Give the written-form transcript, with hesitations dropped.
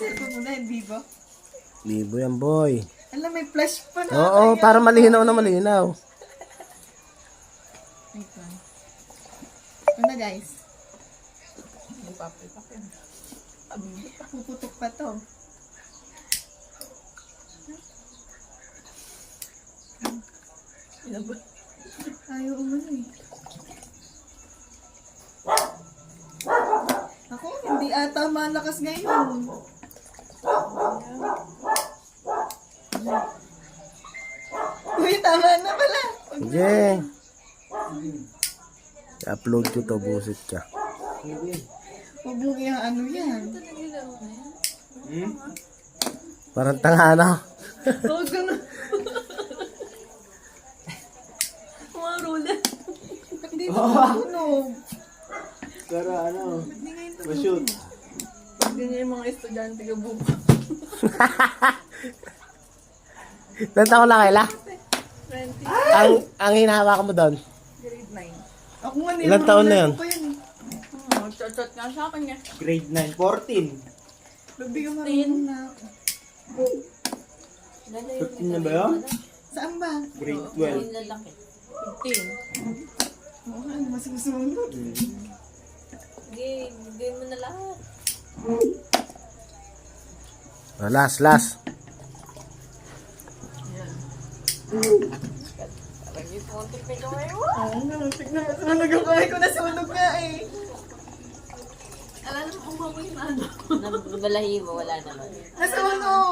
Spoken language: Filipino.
cellphone mo na, hindi ba? Libo yan, boy. Alam, may flash pa na. Oo, para malinaw na malinaw. Ito. Ito na, guys. Puputok pa to. Ayaw umano eh. Ako, hindi ata malakas ngayon. Uy, tama na pala. Sige. I-upload ko to, busit ka. Huwag mo kaya ano yan. Parang tanga na. Huwag ka na. Mga rula. Hindi ito matunog. Pero ano, Hindi ngayon ito. ma-shoot. Ganyan yung mga estudyante ka buka. Ilan taon na kaila? 20. Ang hinahawakan mo doon? Grade 9. Ako nga Ilan taon na yun? Chat-chat nga sa akin niya. Grade 9, 14. Bibigyan mo rin na ako. 15 na ba yun? Saan ba? Grade 12. 15. Oo, ano masusunod? Gawin mo na lahat. Last. Parang yung puntik na kamay mo. Oo nga, tignan mo. Sunog yung kamay ko, nasunog nga eh. Alam mo kung baboy na ano. Nabalahi mo, wala naman. Nasunog!